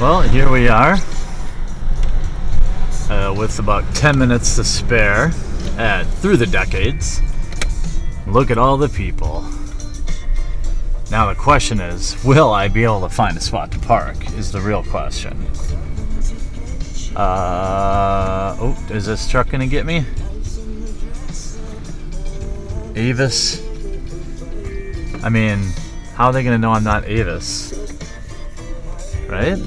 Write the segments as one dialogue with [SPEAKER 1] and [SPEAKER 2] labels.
[SPEAKER 1] Well, here we are with about 10 minutes to spare at Through the Decades. Look at all the people. Now the question is, will I be able to find a spot to park is the real question. Oh, is this truck gonna get me? Avis? I mean, how are they gonna know I'm not Avis? Right?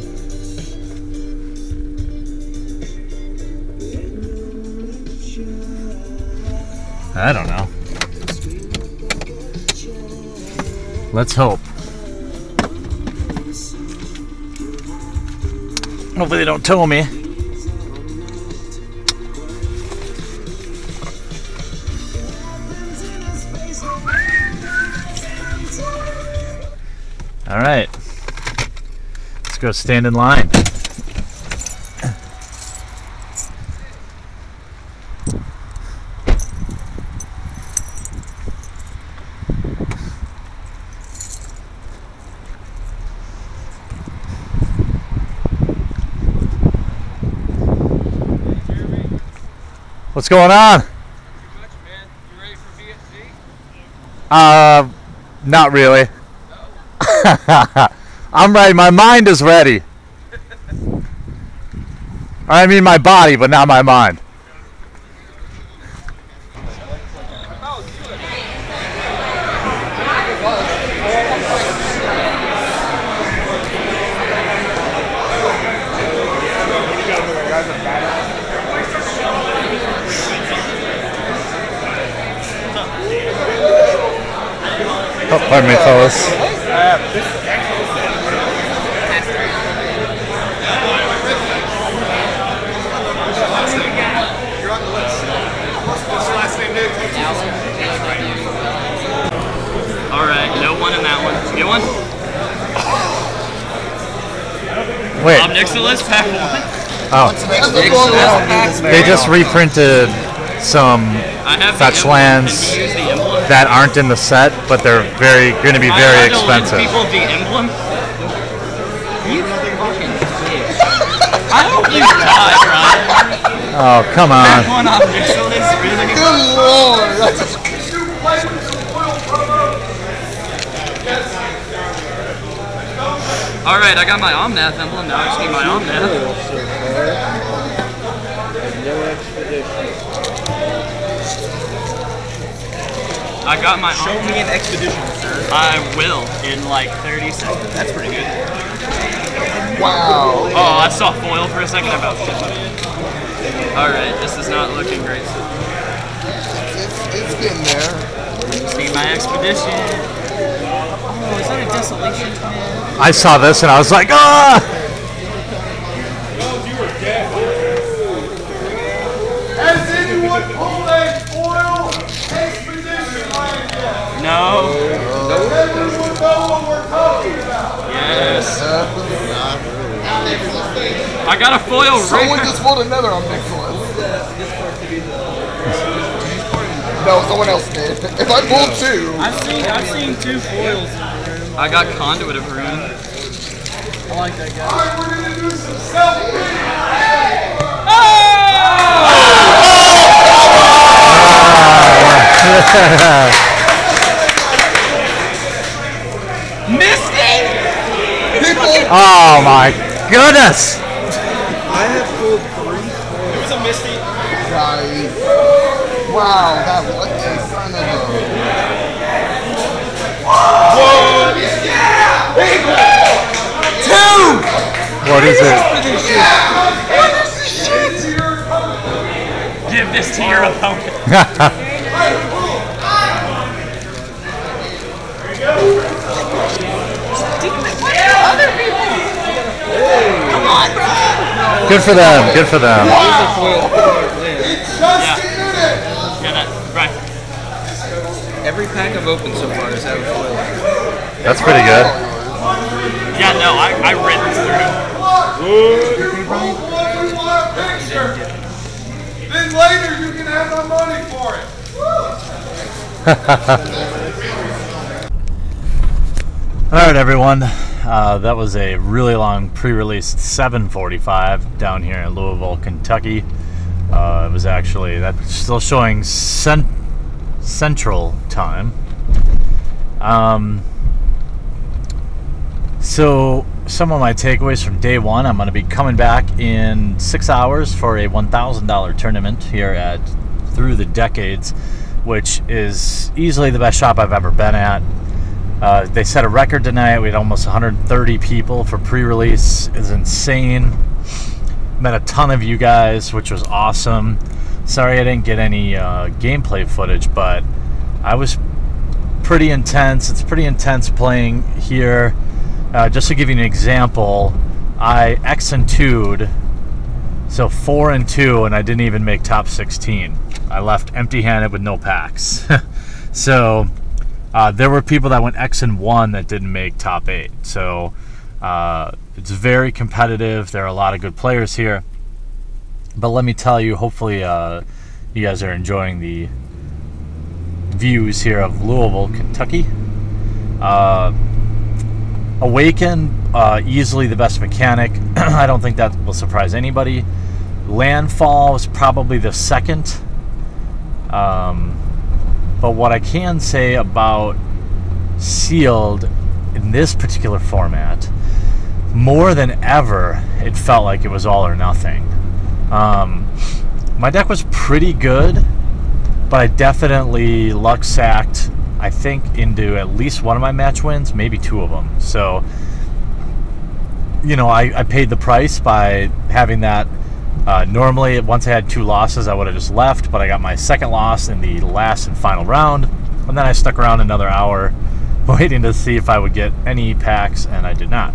[SPEAKER 1] I don't know. Let's hope. Hopefully they don't tow me. All right. Let's go stand in line. What's going on?
[SPEAKER 2] Pretty much, man. You ready for VSG?
[SPEAKER 1] Not really.
[SPEAKER 2] No.
[SPEAKER 1] I'm ready. My mind is ready. I mean my body, but not my mind. Oh, pardon me, fellas.
[SPEAKER 2] Alright, no one in that one. Get one?
[SPEAKER 1] Wait.
[SPEAKER 2] Bob Nixolis, pack one.
[SPEAKER 1] Oh. They just reprinted some fetch lands that aren't in the set, but they're going to be very expensive.
[SPEAKER 2] People the emblem. You fucking bitch. I hope you die, Ryan.
[SPEAKER 1] Oh, come on.
[SPEAKER 2] Pack one off Nixolis, really?
[SPEAKER 3] Good lord.
[SPEAKER 2] Alright, I got my Omnath emblem, now I just need my Omnath. I got my
[SPEAKER 3] Show me an expedition, sir.
[SPEAKER 2] I will in like 30 seconds. That's pretty good.
[SPEAKER 3] Wow.
[SPEAKER 2] Oh, I saw foil for a second. I about shit. Alright, this is not looking great.
[SPEAKER 3] It's getting there.
[SPEAKER 2] Just need my expedition. Oh, is that a desolation twin?
[SPEAKER 1] I saw this and I was like, ah!
[SPEAKER 3] Has anyone pulled a foil expedition line yet?
[SPEAKER 2] No.
[SPEAKER 3] Everyone know what we're talking about.
[SPEAKER 2] Yes. I got a foil
[SPEAKER 3] Someone
[SPEAKER 2] rare.
[SPEAKER 3] just pulled another on Nicholas. No, someone else did. If I pulled two.
[SPEAKER 2] I've seen two foils. I got Conduit of Ruin. I like that guy.
[SPEAKER 3] Alright, we're gonna do some self-pity.
[SPEAKER 2] Misty!
[SPEAKER 1] Oh my goodness!
[SPEAKER 3] I have pulled 3 foils.
[SPEAKER 2] It was a Misty.
[SPEAKER 3] Guys. Wow, that lucky son of a... Whoa!
[SPEAKER 1] What is it?
[SPEAKER 3] What is this shit?
[SPEAKER 2] Give this to your opponent.
[SPEAKER 1] Good for them, good for them.
[SPEAKER 3] It's just a unit!
[SPEAKER 2] Yeah, that, right.
[SPEAKER 4] Every pack I've opened so far has had a foil.
[SPEAKER 1] That's pretty good.
[SPEAKER 2] Yeah, no, I read through.
[SPEAKER 3] Then later you can have my money for it.
[SPEAKER 1] Alright everyone, That was a really long pre-release 7:45 down here in Louisville, Kentucky. It was actually, that's still showing Central Time. So some of my takeaways from day one: I'm going to be coming back in 6 hours for a $1,000 tournament here at Through the Decades, which is easily the best shop I've ever been at. They set a record tonight. We had almost 130 people for pre-release. It's insane. Met a ton of you guys, which was awesome. Sorry I didn't get any gameplay footage, but I was pretty intense. It's pretty intense playing here. Just to give you an example, I X and 2'd, so 4 and 2, and I didn't even make top 16. I left empty-handed with no packs. So there were people that went X and 1 that didn't make top 8. So it's very competitive. There are a lot of good players here. But let me tell you, hopefully you guys are enjoying the views here of Louisville, Kentucky. Awaken, easily the best mechanic. I don't think that will surprise anybody. Landfall was probably the second. But what I can say about Sealed in this particular format, more than ever, it felt like it was all or nothing. My deck was pretty good, but I definitely luck sacked, I think, into at least one of my match wins, maybe 2 of them. So, you know, I paid the price by having that. Normally, once I had 2 losses, I would have just left, but I got my second loss in the last and final round, and then I stuck around another hour waiting to see if I would get any packs, and I did not.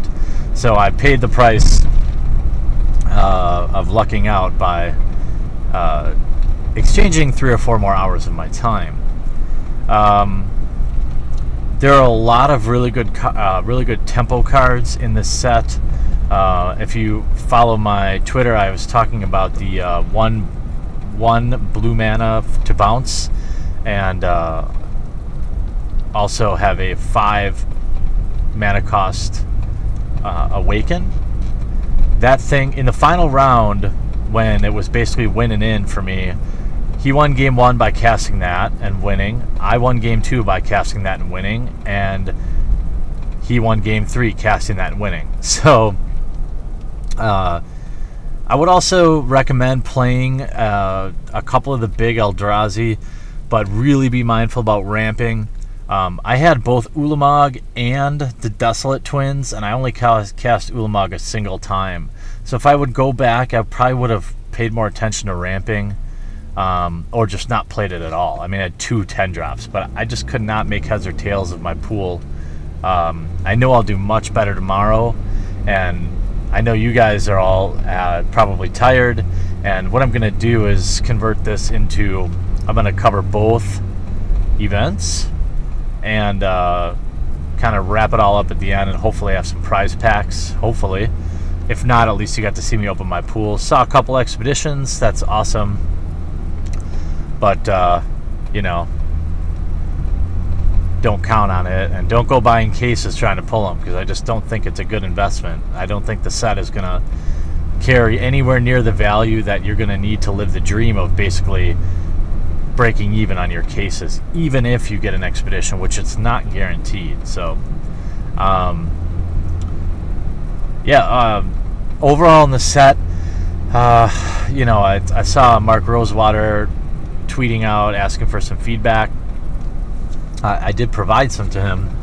[SPEAKER 1] So I paid the price of lucking out by exchanging 3 or 4 more hours of my time. There are a lot of really good tempo cards in this set. If you follow my Twitter, I was talking about the one blue mana to bounce, and also have a 5 mana cost Awaken. That thing in the final round, when it was basically winning in for me, he won game 1 by casting that and winning. I won game 2 by casting that and winning, and he won game 3 casting that and winning. So I would also recommend playing a couple of the big Eldrazi, but really be mindful about ramping. I had both Ulamog and the Desolate Twins, and I only cast Ulamog a single time. So if I would go back, I probably would have paid more attention to ramping, or just not played it at all. I mean, I had 2 10-drops, but I just could not make heads or tails of my pool. I know I'll do much better tomorrow, and I know you guys are all probably tired, and what I'm going to do is convert this into, I'm going to cover both events and kind of wrap it all up at the end, and hopefully have some prize packs, hopefully. If not, at least you got to see me open my pool. Saw a couple expeditions, that's awesome. But, you know, don't count on it, and don't go buying cases trying to pull them, because I just don't think it's a good investment. I don't think the set is going to carry anywhere near the value that you're going to need to live the dream of basically breaking even on your cases, even if you get an expedition, which it's not guaranteed. So, yeah, overall in the set, you know, I saw Mark Rosewater tweeting out asking for some feedback. I did provide some to him.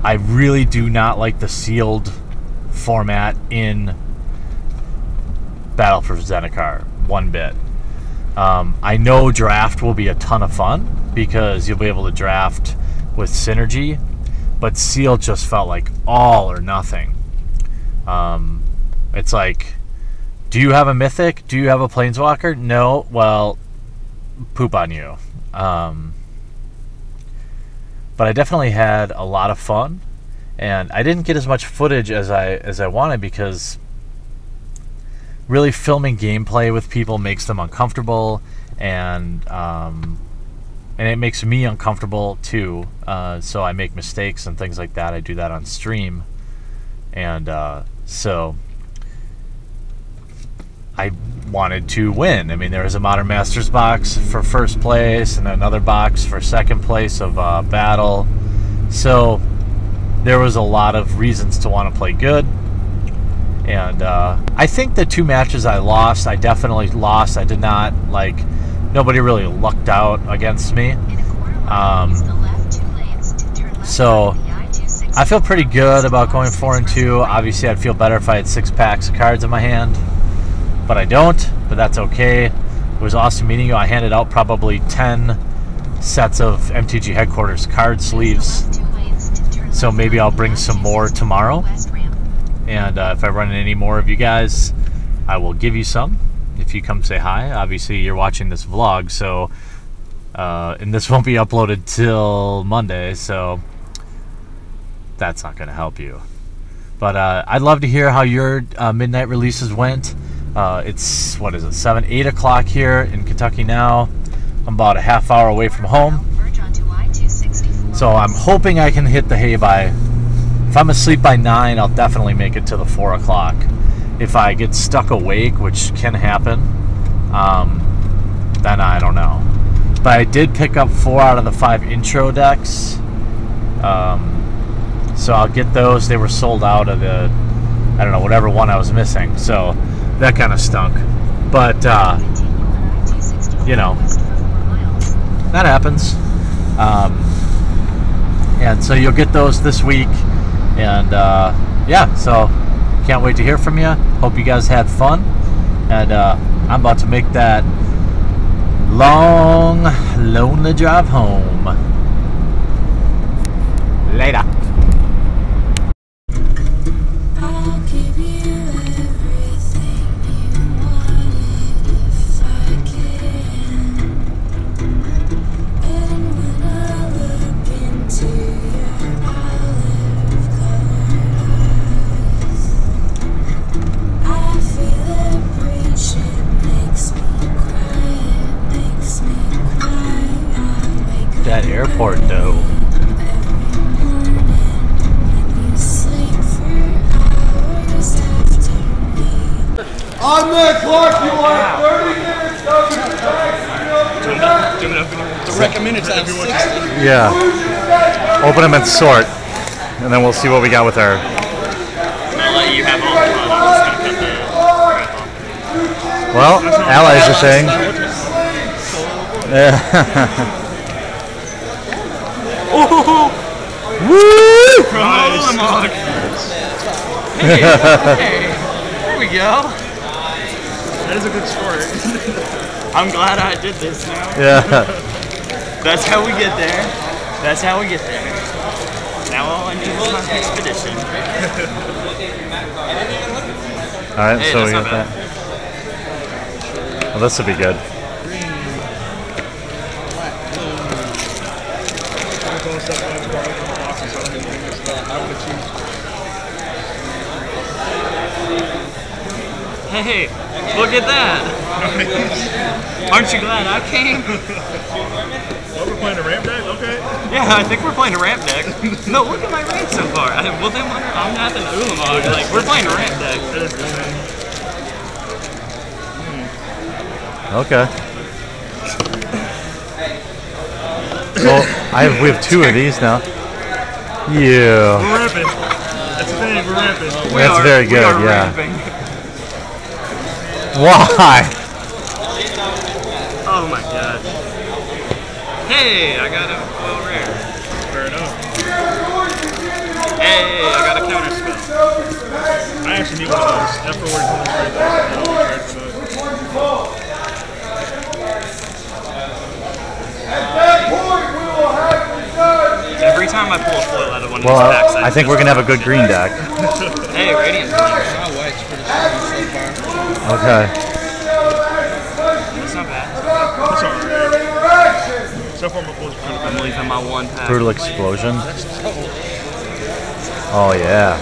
[SPEAKER 1] I really do not like the sealed format in Battle for Zendikar one bit. I know draft will be a ton of fun because you'll be able to draft with synergy, but sealed just felt like all or nothing. It's like, do you have a mythic? Do you have a planeswalker? No. Well, poop on you. But I definitely had a lot of fun, and I didn't get as much footage as I wanted, because really filming gameplay with people makes them uncomfortable, and it makes me uncomfortable too. So I make mistakes and things like that. I do that on stream. And so I wanted to win. I mean, there was a Modern Masters box for first place and another box for second place of Battle. So there was a lot of reasons to want to play good. And I think the 2 matches I lost, I definitely lost. I did not, like, nobody really lucked out against me. So I feel pretty good about going 4-2. Obviously, I'd feel better if I had 6 packs of cards in my hand, but I don't. But that's okay. It was awesome meeting you. I handed out probably 10 sets of MTG Headquarters card sleeves, so maybe I'll bring some more tomorrow. And if I run into any more of you guys, I will give you some if you come say hi. Obviously, you're watching this vlog, so and this won't be uploaded till Monday, so that's not going to help you. But I'd love to hear how your midnight releases went. It's, what is it, 8 o'clock here in Kentucky now. I'm about a half hour away from home. So I'm hoping I can hit the hay by, if I'm asleep by 9, I'll definitely make it to the 4 o'clock. If I get stuck awake, which can happen, then I don't know. But I did pick up 4 out of the 5 intro decks. So I'll get those. They were sold out of the, I don't know, whatever one I was missing. So that kind of stunk. But, you know, that happens. And so you'll get those this week. And, yeah, so can't wait to hear from you. Hope you guys had fun. And I'm about to make that long, lonely drive home. Later. That airport though.
[SPEAKER 3] On the clock, you are 30 minutes
[SPEAKER 4] The recommended time 60.
[SPEAKER 1] Yeah. Open them and sort, and then we'll see what we got with our.
[SPEAKER 2] I'll let you have all the fun. I'm just gonna cut the crap off.
[SPEAKER 1] Well, allies are saying. Yeah. Woo!
[SPEAKER 2] Nice. Hey, there we go. That is a good sport. I'm glad I did this now.
[SPEAKER 1] Yeah.
[SPEAKER 2] That's how we get there. That's how we get there. Now all I need is my expedition.
[SPEAKER 1] Alright,
[SPEAKER 2] Hey,
[SPEAKER 1] so we
[SPEAKER 2] that's
[SPEAKER 1] got
[SPEAKER 2] not
[SPEAKER 1] that. Well, this will be good.
[SPEAKER 2] Hey, look at that. Aren't you glad I came?
[SPEAKER 5] Oh, we're playing a ramp deck? Okay.
[SPEAKER 2] Yeah, I think we're playing a ramp deck. No, look at my rank so far. Well, then I'm not an Ulamog. Like, we're playing a ramp deck.
[SPEAKER 1] Okay. Well, we have 2 of these now. Yeah.
[SPEAKER 5] We're ramping. That's the thing, we're ramping.
[SPEAKER 1] That's very good, yeah.
[SPEAKER 2] Ramping.
[SPEAKER 1] Why?
[SPEAKER 2] Oh my god. Hey, I got a full rare.
[SPEAKER 5] Fair enough.
[SPEAKER 2] Hey, I got a counter spell.
[SPEAKER 5] I actually need one of those. After we're going to trade those.
[SPEAKER 2] Every time I pull a foil out of one of
[SPEAKER 1] Well,
[SPEAKER 2] these packs,
[SPEAKER 1] I think we're going to have a good green deck.
[SPEAKER 2] Hey, Radiant.
[SPEAKER 4] My white's pretty strong so far.
[SPEAKER 1] Okay.
[SPEAKER 2] That's not bad.
[SPEAKER 5] That's alright. So far, my pulls are kind of
[SPEAKER 2] I'm leaving my 1 pack.
[SPEAKER 1] Brutal Explosion. Oh, yeah.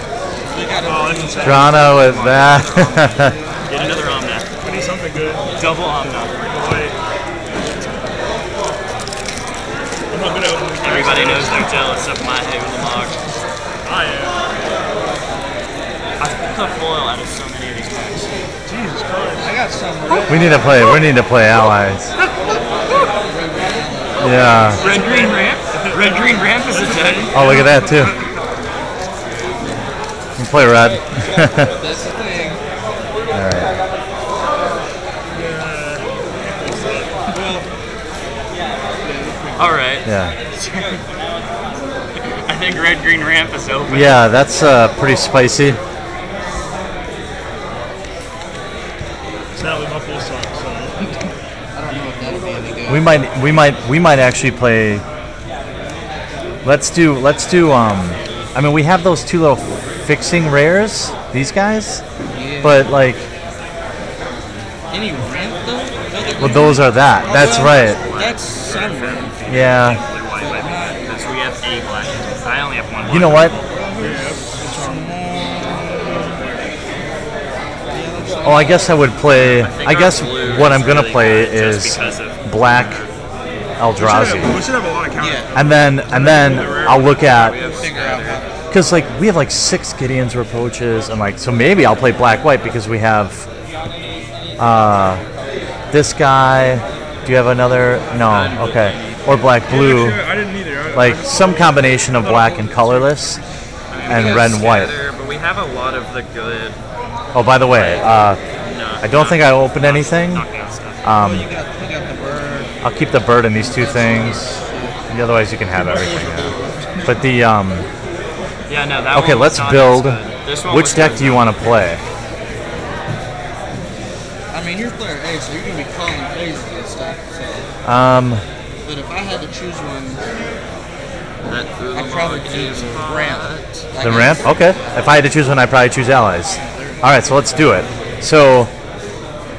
[SPEAKER 5] Oh, that's insane.
[SPEAKER 1] Drana with that.
[SPEAKER 2] Get another Omna.
[SPEAKER 5] We need something good.
[SPEAKER 2] Double Omna.
[SPEAKER 5] Wait. I'm not good at opening packs.
[SPEAKER 2] Everybody knows they're jealous of my Ulamog.
[SPEAKER 5] I am.
[SPEAKER 2] the foil out of so many of these packs.
[SPEAKER 5] Jesus Christ.
[SPEAKER 4] I got some.
[SPEAKER 1] We need to play allies. Yeah.
[SPEAKER 2] Red green ramp. Red green ramp is a 10.
[SPEAKER 1] Oh, look at that too. We can play red.
[SPEAKER 4] That's the thing.
[SPEAKER 2] All right.
[SPEAKER 1] Yeah.
[SPEAKER 2] I think red green ramp is open.
[SPEAKER 1] Yeah, that's pretty spicy.
[SPEAKER 5] Sadly, my full sucks. So.
[SPEAKER 3] I don't know if that'll be any good.
[SPEAKER 1] We might actually play. Let's do. I mean, we have those two little fixing rares. These guys,
[SPEAKER 4] Yeah.
[SPEAKER 1] but like,
[SPEAKER 4] Any ramp though?
[SPEAKER 1] well, those are that. That's right.
[SPEAKER 4] That's some ramp.
[SPEAKER 1] Yeah.
[SPEAKER 2] Because we have 8 black. I only have 1.
[SPEAKER 1] You know what? Oh, I guess I would play. I guess what I'm gonna play is black Eldrazi,
[SPEAKER 5] We should have a lot of counters.
[SPEAKER 4] Yeah.
[SPEAKER 1] and then I'll look at.
[SPEAKER 4] Figure out how.
[SPEAKER 1] Because like we have like 6 Gideon's Reproaches, and like so maybe I'll play black white because we have this guy. Do you have another? No. Okay. Or black blue.
[SPEAKER 5] I didn't either.
[SPEAKER 1] Like some combination of black and colorless, and red and white.
[SPEAKER 2] But we have a lot of the good.
[SPEAKER 1] Oh, by the way, I don't think I opened anything.
[SPEAKER 4] You got the bird.
[SPEAKER 1] I'll keep the bird in these 2 things. Otherwise, you can have everything. Yeah. But the
[SPEAKER 2] Yeah, no, that
[SPEAKER 1] okay,
[SPEAKER 2] one was
[SPEAKER 1] let's
[SPEAKER 2] not
[SPEAKER 1] build.
[SPEAKER 2] as good. This one
[SPEAKER 1] Which
[SPEAKER 2] was
[SPEAKER 1] deck
[SPEAKER 2] good.
[SPEAKER 1] do you want to play?
[SPEAKER 4] I mean, you're player A, so you're gonna be calling plays and stuff. So. But if I had to choose one, I'd probably choose ramp.
[SPEAKER 1] The ramp? Okay. If I had to choose one, I'd probably choose allies. All right, so let's do it. So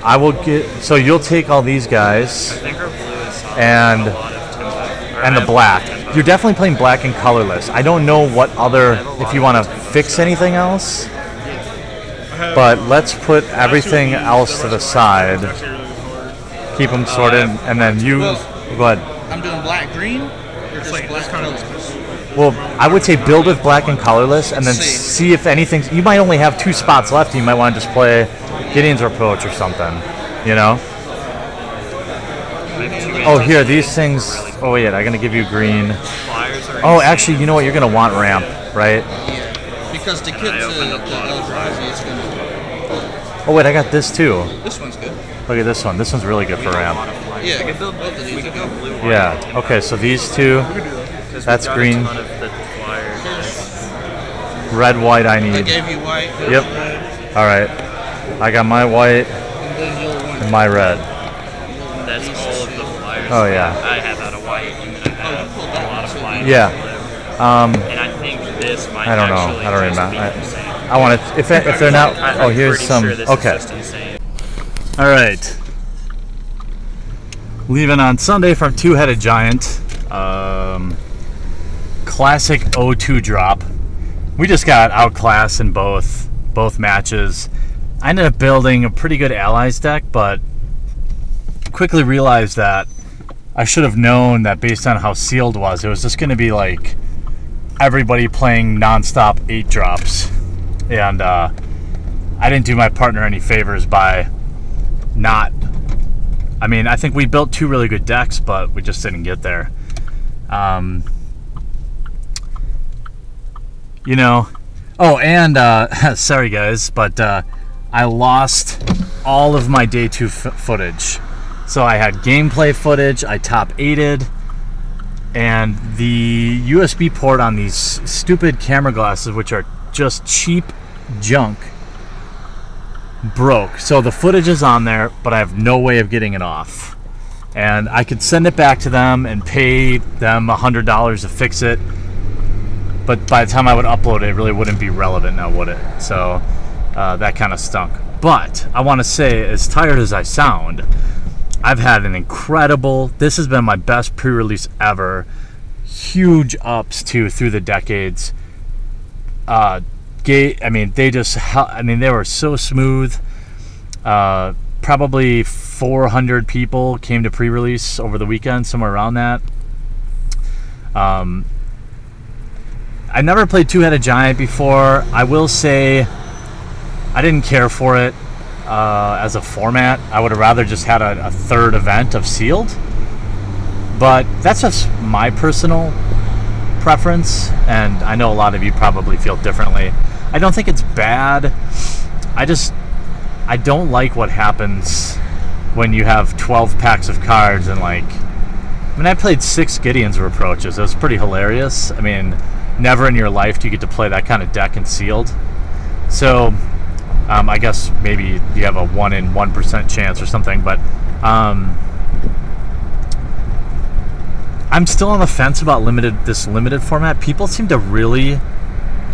[SPEAKER 1] I will get. So you'll take all these guys
[SPEAKER 2] I think our blue is
[SPEAKER 1] and
[SPEAKER 2] a lot of tempo. Or
[SPEAKER 1] and
[SPEAKER 2] I
[SPEAKER 1] the
[SPEAKER 2] have
[SPEAKER 1] black.
[SPEAKER 2] tempo.
[SPEAKER 1] You're definitely playing black and colorless. I don't know what other if you want to fix anything else, but let's put everything else to the side. Keep them sorted, and then you go ahead.
[SPEAKER 4] I'm doing black green or just black colorless.
[SPEAKER 1] Well, I would say build with black and colorless, and then see if anything. You might only have 2 spots left. You might want to just play Gideon's Reproach or something. You know? Oh, here these things. Oh wait, I'm gonna give you green.
[SPEAKER 2] Flyers are
[SPEAKER 1] Oh, actually, you know what? You're gonna want ramp, right?
[SPEAKER 4] Yeah. Because to get to
[SPEAKER 2] opened up
[SPEAKER 4] the
[SPEAKER 2] a lot of
[SPEAKER 4] Eldrazi, it's gonna.
[SPEAKER 1] Oh wait, I got this too.
[SPEAKER 4] This one's good.
[SPEAKER 1] Look at this one. This one's really good for ramp.
[SPEAKER 4] Yeah.
[SPEAKER 2] We could build both of these. We could go blue.
[SPEAKER 1] Yeah. Okay, so these 2, that's green.
[SPEAKER 2] A ton of the flyers.
[SPEAKER 1] Red, white. I
[SPEAKER 4] I
[SPEAKER 1] need.
[SPEAKER 4] gave you white.
[SPEAKER 1] Yep. All right. I got my white
[SPEAKER 4] And then you'll want.
[SPEAKER 1] and my red.
[SPEAKER 2] That's all of the flyers.
[SPEAKER 1] Oh, yeah.
[SPEAKER 2] I have out of white, and then I have a lot of flyers.
[SPEAKER 1] Yeah.
[SPEAKER 2] And I think this might
[SPEAKER 1] I don't know.
[SPEAKER 2] actually
[SPEAKER 1] I don't
[SPEAKER 2] just
[SPEAKER 1] remember.
[SPEAKER 2] be insane.
[SPEAKER 1] I want to. If they're not. Oh, here's
[SPEAKER 2] pretty
[SPEAKER 1] some.
[SPEAKER 2] Sure this
[SPEAKER 1] Okay.
[SPEAKER 2] Is just insane.
[SPEAKER 1] All right. Leaving on Sunday from Two-Headed Giant. Classic O2 drop. We just got outclassed in both matches. I ended up building a pretty good allies deck, but quickly realized that I should have known that based on how sealed was, it was just going to be like everybody playing nonstop 8 drops, and I didn't do my partner any favors by not. I mean, I think we built 2 really good decks, but we just didn't get there. You know. Oh, and sorry guys, but I lost all of my day 2 footage. So I had gameplay footage, I top 8'd, and the USB port on these stupid camera glasses, which are just cheap junk, broke. So the footage is on there, but I have no way of getting it off. And I could send it back to them and pay them $100 to fix it, but by the time I would upload it, it really wouldn't be relevant now, would it? So that kind of stunk. But I want to say, as tired as I sound, I've had an incredible, this has been my best pre-release ever. Huge ups through the decades. I mean, they were so smooth. Probably 400 people came to pre-release over the weekend, somewhere around that. I never played Two-Headed Giant before. I will say I didn't care for it as a format. I would have rather just had a third event of sealed. But that's just my personal preference, and I know a lot of you probably feel differently. I don't think it's bad. I don't like what happens when you have 12 packs of cards and like, I mean, I played 6 Gideon's Reproaches. It was pretty hilarious. I mean, never in your life do you get to play that kind of deck in sealed. So, I guess maybe you have a 1 in 1% chance or something, but I'm still on the fence about this limited format. People seem to really,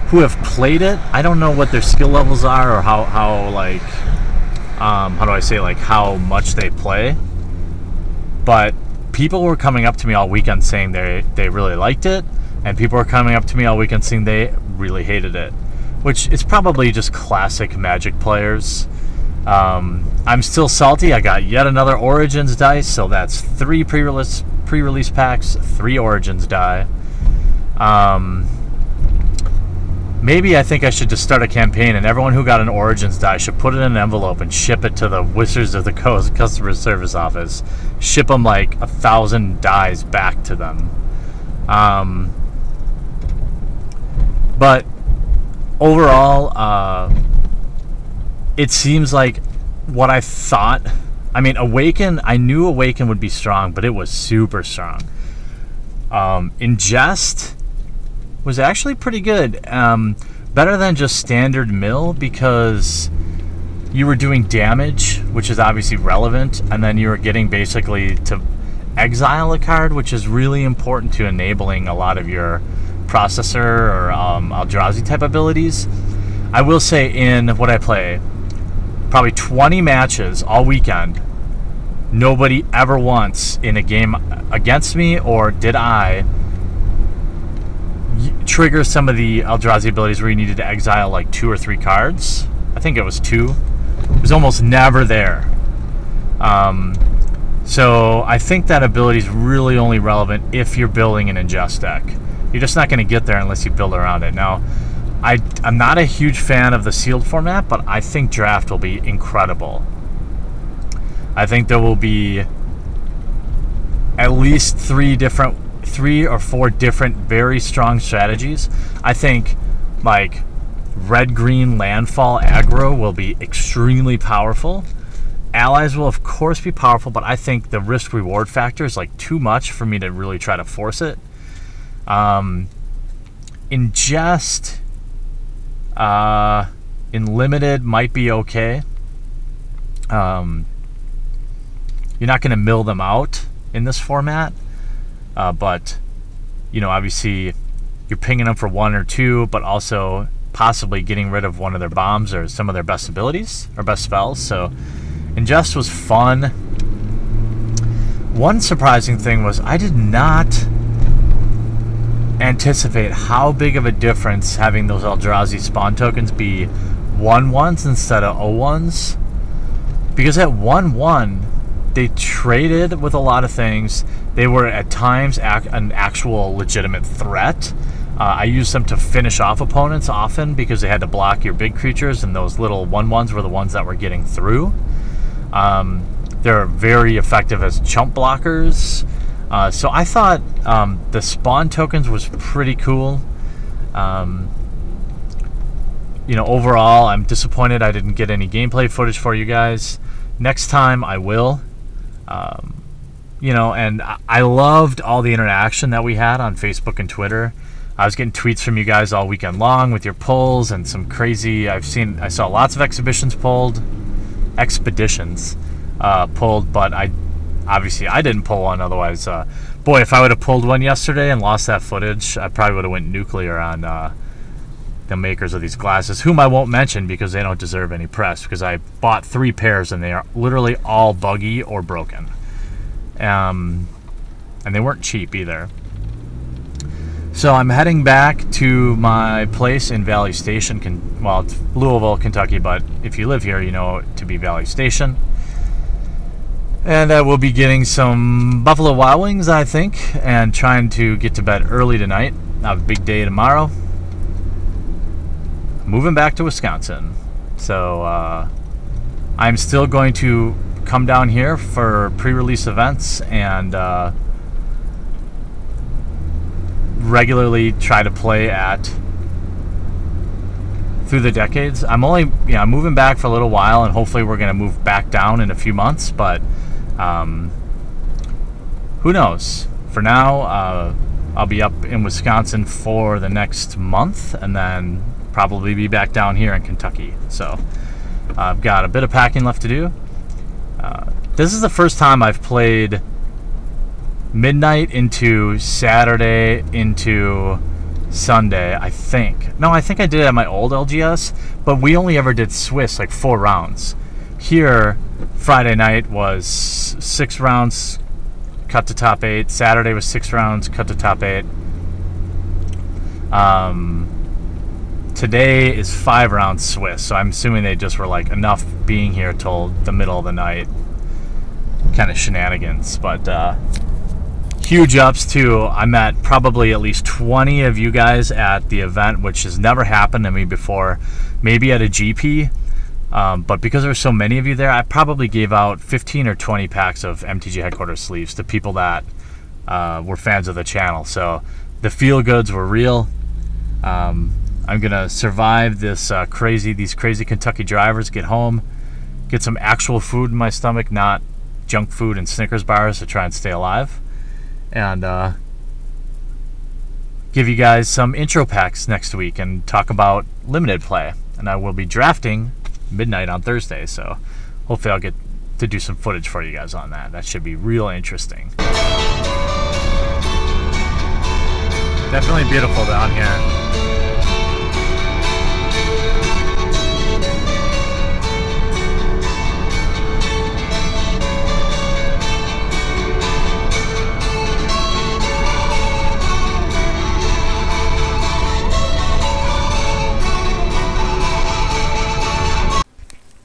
[SPEAKER 1] who have played it, I don't know what their skill levels are or how like, how do I say, like how much they play. But people were coming up to me all weekend saying they really liked it, and people were coming up to me all weekend saying they really hated it, which is probably just classic Magic players. I'm still salty. I got yet another Origins dice, so that's 3 pre-release packs, 3 Origins die. Maybe I think I should just start a campaign, and everyone who got an Origins die should put it in an envelope and ship it to the Wizards of the Coast customer service office. Ship them like 1,000 dies back to them. But overall, it seems like what I thought. I mean, Awaken, I knew Awaken would be strong, but it was super strong. Ingest was actually pretty good. Better than just standard mill, because you were doing damage, which is obviously relevant, and then you were getting basically to exile a card, which is really important to enabling a lot of your processor or Eldrazi type abilities. I will say, in what I play, probably 20 matches all weekend, nobody ever once in a game against me, or did I trigger some of the Eldrazi abilities where you needed to exile like 2 or 3 cards. I think it was 2. It was almost never there. So I think that ability is really only relevant if you're building an Ingest deck. You're just not going to get there unless you build around it. Now, I'm not a huge fan of the sealed format, but I think Draft will be incredible. I think there will be at least 3 or 4 different very strong strategies. I think like red-green landfall aggro will be extremely powerful. Allies will of course be powerful, but I think the risk-reward factor is like too much for me to really try to force it. Ingest in limited might be okay. You're not going to mill them out in this format, but you know, obviously you're pinging them for 1 or 2, but also possibly getting rid of one of their bombs or some of their best abilities or best spells. So Ingest was fun. One surprising thing was I did not anticipate how big of a difference having those Eldrazi spawn tokens be 1/1s instead of 0/1s, because at 1/1 they traded with a lot of things. They were at times an actual legitimate threat. I used them to finish off opponents often because they had to block your big creatures, and those little 1/1s were the ones that were getting through. They're very effective as chump blockers. So I thought the spawn tokens was pretty cool. You know, overall, I'm disappointed I didn't get any gameplay footage for you guys. Next time I will. You know, and I loved all the interaction that we had on Facebook and Twitter. I was getting tweets from you guys all weekend long with your polls and some crazy. I saw lots of expeditions pulled, but obviously I didn't pull one. Otherwise, boy, if I would have pulled one yesterday and lost that footage, I probably would have went nuclear on the makers of these glasses, whom I won't mention because they don't deserve any press, because I bought 3 pairs and they are literally all buggy or broken. And they weren't cheap either. So I'm heading back to my place in Valley Station. Well, it's Louisville, Kentucky, but if you live here, you know it to be Valley Station. And we'll be getting some Buffalo Wild Wings, I think, and trying to get to bed early tonight. I have a big day tomorrow. Moving back to Wisconsin. So I'm still going to come down here for pre-release events and regularly try to play at Through the Decades. I'm moving back for a little while, and hopefully we're going to move back down in a few months, but who knows? For now, I'll be up in Wisconsin for the next month, and then probably be back down here in Kentucky. So I've got a bit of packing left to do. This is the first time I've played midnight into Saturday into Sunday, I think. No, I think I did it at my old LGS, but we only ever did Swiss, like 4 rounds. Here, Friday night was 6 rounds, cut to top 8. Saturday was 6 rounds, cut to top 8. Today is 5 rounds Swiss, so I'm assuming they just were like enough being here till the middle of the night kind of shenanigans. But huge ups to, I met probably at least 20 of you guys at the event, which has never happened to me before. Maybe at a GP, but because there were so many of you there, I probably gave out 15 or 20 packs of MTG Headquarters sleeves to people that were fans of the channel. So the feel goods were real. I'm gonna survive this these crazy Kentucky drivers, get home, get some actual food in my stomach, not junk food and Snickers bars, to try and stay alive, and give you guys some intro packs next week and talk about limited play. And I will be drafting midnight on Thursday, so hopefully I'll get to do some footage for you guys on that. That should be real interesting. Definitely beautiful down here.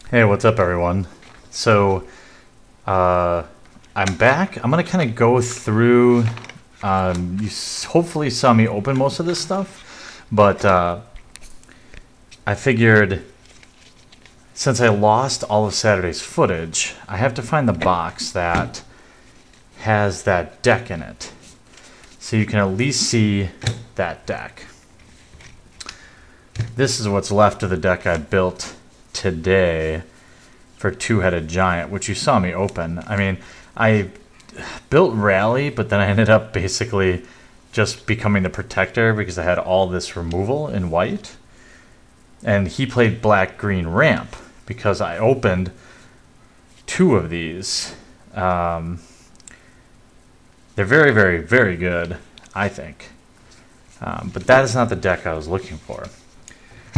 [SPEAKER 1] Hey, what's up everyone? So I'm back. I'm gonna kind of go through, you hopefully saw me open most of this stuff, but I figured since I lost all of Saturday's footage, I have to find the box that has that deck in it, so you can at least see that deck. This is what's left of the deck I built today for Two-Headed Giant, which you saw me open. I mean, I built Rally, but then I ended up basically just becoming the protector because I had all this removal in white. And he played black-green ramp because I opened 2 of these. They're very, very, very good, I think. But that is not the deck I was looking for.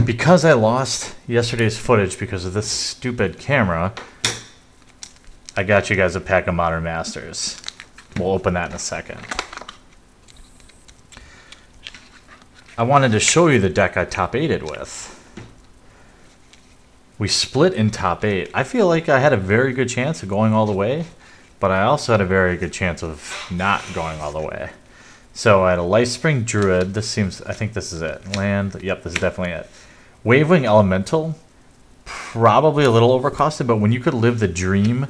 [SPEAKER 1] Because I lost yesterday's footage because of this stupid camera, I got you guys a pack of Modern Masters. We'll open that in a second. I wanted to show you the deck I top 8'd with. We split in top 8. I feel like I had a very good chance of going all the way, but I also had a very good chance of not going all the way. So I had a Lifespring Druid. This seems, I think this is it. Land, yep, this is definitely it. Wavewing Elemental, probably a little overcosted, but when you could live the dream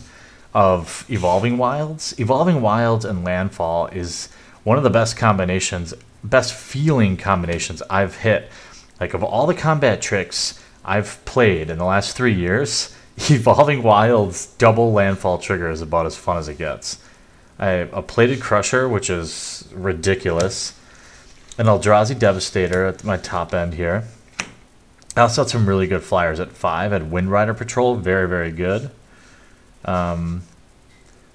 [SPEAKER 1] of Evolving Wilds and Landfall is one of the best combinations, best feeling combinations I've hit. Like, of all the combat tricks I've played in the last 3 years, Evolving Wilds double Landfall trigger is about as fun as it gets. A Plated Crusher, which is ridiculous. An Eldrazi Devastator at my top end here. I also had some really good flyers at 5. I had Windrider Patrol, very, very good.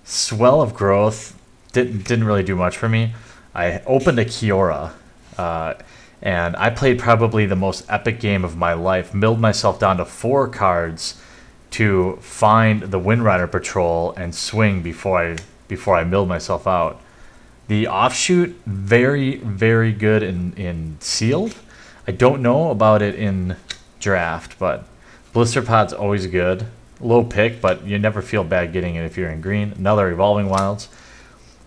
[SPEAKER 1] Swell of Growth didn't really do much for me. I opened a Kiora, and I played probably the most epic game of my life. Milled myself down to 4 cards to find the Windrider Patrol and swing before I milled myself out. The Offshoot, very, very good in Sealed. I don't know about it in Draft, but Blister Pod's always good. Low pick, but you never feel bad getting it if you're in green. Another Evolving Wilds.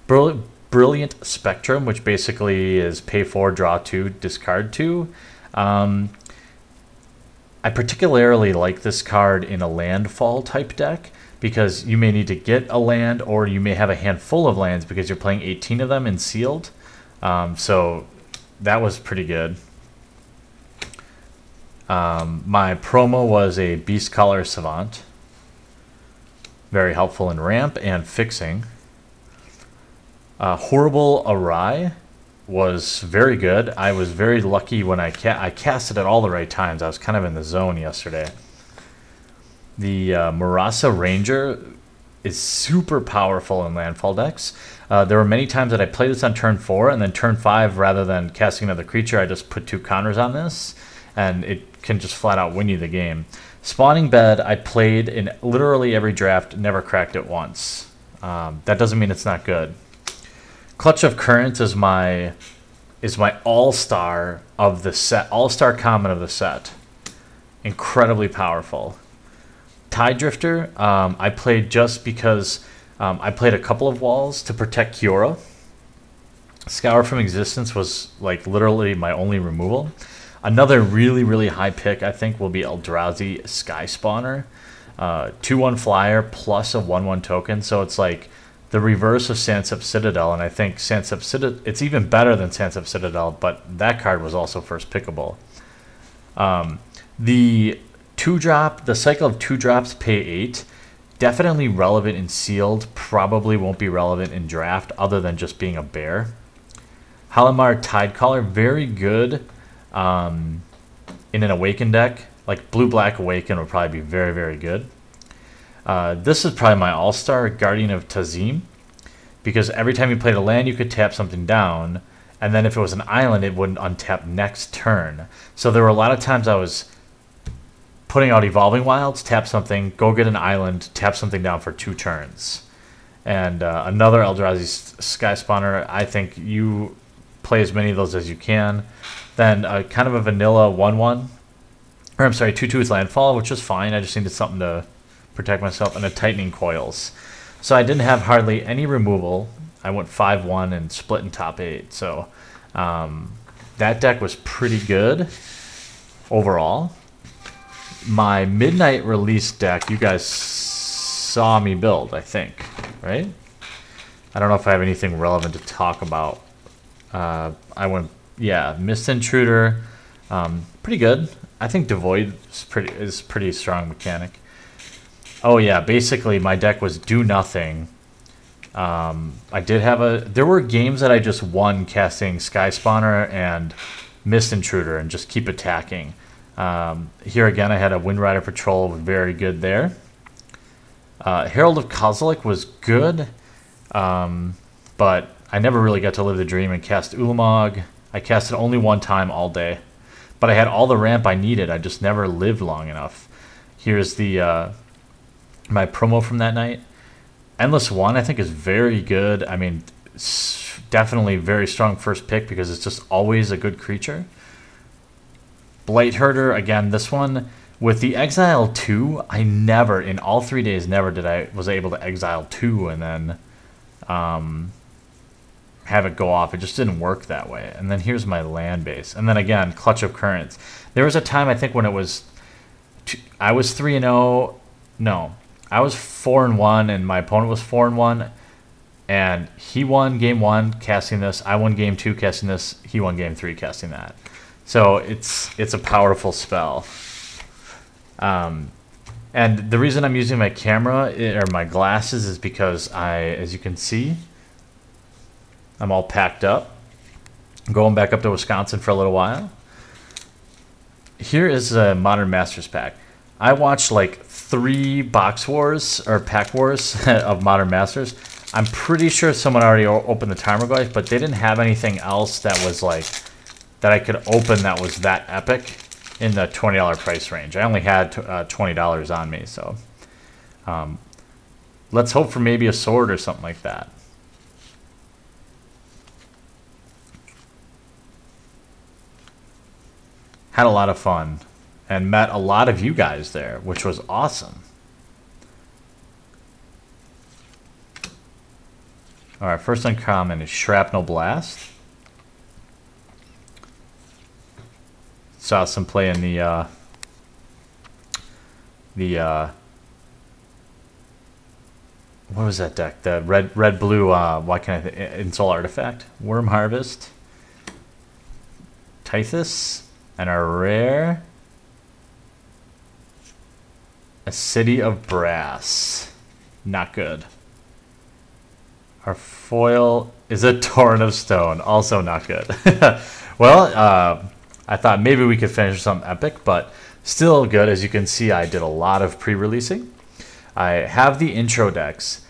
[SPEAKER 1] Brilliant Spectrum, which basically is pay 4, draw 2, discard 2. I I particularly like this card in a landfall type deck because you may need to get a land, or you may have a handful of lands because you're playing 18 of them in sealed. So that was pretty good. My promo was a Beast Collar Savant. Very helpful in ramp and fixing. Horrible Awry was very good. I was very lucky when I cast it at all the right times. I was kind of in the zone yesterday. The Murasa Ranger is super powerful in landfall decks. There were many times that I played this on turn 4, and then turn 5, rather than casting another creature, I just put 2 counters on this, and it can just flat out win you the game. Spawning Bed, I played in literally every draft, never cracked it once. That doesn't mean it's not good. Clutch of Currents is my all-star of the set, all-star common of the set. Incredibly powerful. Tide Drifter, I played just because I played a couple of walls to protect Kiora. Scour from Existence was like literally my only removal. Another really, really high pick, I think, will be Eldrazi Sky Spawner. 2/1 flyer plus a 1/1 token, so it's like the reverse of Sansep Citadel, and I think Sansep Citadel, it's even better than Sansep Citadel, but that card was also first pickable. The 2-drop, the cycle of 2-drops pay 8, definitely relevant in sealed, probably won't be relevant in draft other than just being a bear. Halimar Tidecaller, very good in an Awaken deck. Like Blue-Black Awaken would probably be very, very good. This is probably my all-star, Guardian of Tazim, because every time you played a land, you could tap something down, and then if it was an island, it wouldn't untap next turn. So there were a lot of times I was putting out Evolving Wilds, tap something, go get an island, tap something down for 2 turns. And another Eldrazi Sky Spawner, I think you play as many of those as you can. Then kind of a vanilla 1/1, or I'm sorry, 2/2 is Landfall, which is fine. I just needed something to protect myself, and a Tightening Coils. So I didn't have hardly any removal. I went 5/1 and split in top 8. So that deck was pretty good overall. My Midnight Release deck, you guys saw me build, I think, right? I don't know if I have anything relevant to talk about. I went, yeah, Mist Intruder, pretty good. I think Devoid is pretty strong mechanic. Oh yeah, basically my deck was do nothing. I did have there were games that I just won casting Sky Spawner and Mist Intruder and just keep attacking. Here again, I had a Wind Rider Patrol, very good there. Herald of Kozilek was good, but I never really got to live the dream and cast Ulamog. I cast it only 1 time all day, but I had all the ramp I needed. I just never lived long enough. Here's the my promo from that night. Endless One, I think, is very good. I mean, definitely very strong first pick because it's just always a good creature. Blight Herder, again, this one with the Exile 2, I never, in all 3 days, was able to exile 2 and then have it go off. It just didn't work that way. And then here's my land base. And then again, Clutch of Currents. There was a time, I think, when it was, I was 3-0, no, I was 4-1 and my opponent was 4-1, and he won game 1 casting this, I won game 2 casting this, he won game 3 casting that. So it's a powerful spell. And the reason I'm using my camera or my glasses is because as you can see, I'm all packed up. I'm going back up to Wisconsin for a little while. Here is a Modern Masters pack. I watched like 3 box wars or pack wars of Modern Masters. I'm pretty sure someone already opened the timer, guys, but they didn't have anything else that was like that I could open that was that epic in the $20 price range. I only had $20 on me, so let's hope for maybe a sword or something like that. Had a lot of fun and met a lot of you guys there, which was awesome. All right, first uncommon is Shrapnel Blast. Saw some play in the the what was that deck? The red blue. Why can't I Insult Artifact? Worm Harvest, Tithus, and a rare. A City of Brass. Not good. Our foil is a Torrent of Stone. Also not good. Well, I thought maybe we could finish something epic, but still good. As you can see, I did a lot of pre-releasing. I have the intro decks.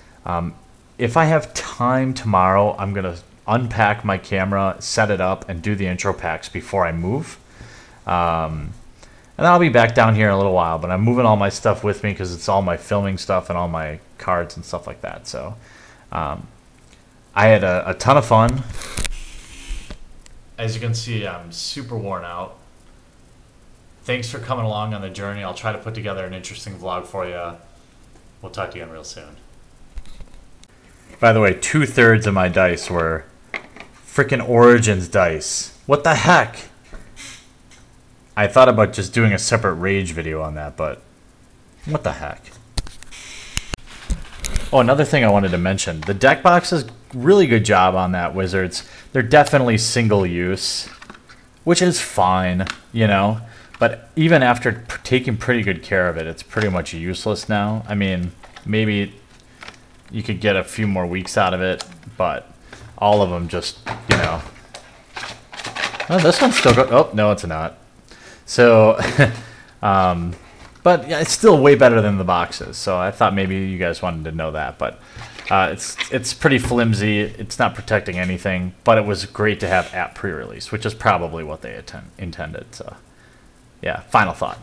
[SPEAKER 1] If I have time tomorrow, I'm going to unpack my camera, set it up, and do the intro packs before I move. And I'll be back down here in a little while, but I'm moving all my stuff with me because it's all my filming stuff and all my cards and stuff like that. So I had a ton of fun. As you can see, I'm super worn out. Thanks for coming along on the journey. I'll try to put together an interesting vlog for you. We'll talk to you again real soon. By the way, 2/3 of my dice were freaking Origins dice. What the heck? I thought about just doing a separate Rage video on that, but what the heck? Oh, another thing I wanted to mention. The deck box does really good job on that, Wizards. They're definitely single use, which is fine, you know. But even after taking pretty good care of it, it's pretty much useless now. I mean, maybe you could get a few more weeks out of it, but all of them just, you know. Oh, this one's still good. Oh, no, it's not. So, but yeah, it's still way better than the boxes. So I thought maybe you guys wanted to know that. But it's pretty flimsy. It's not protecting anything. But it was great to have at pre-release, which is probably what they intended. So, yeah, final thought.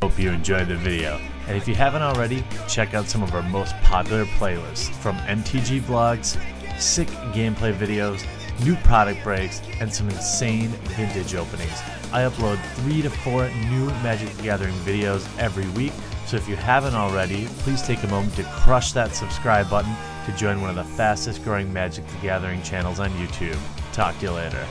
[SPEAKER 1] Hope you enjoyed the video. And if you haven't already, check out some of our most popular playlists from MTG vlogs, sick gameplay videos, new product breaks, and some insane vintage openings. I upload 3 to 4 new Magic the Gathering videos every week, so if you haven't already, please take a moment to crush that subscribe button to join one of the fastest growing Magic the Gathering channels on YouTube. Talk to you later.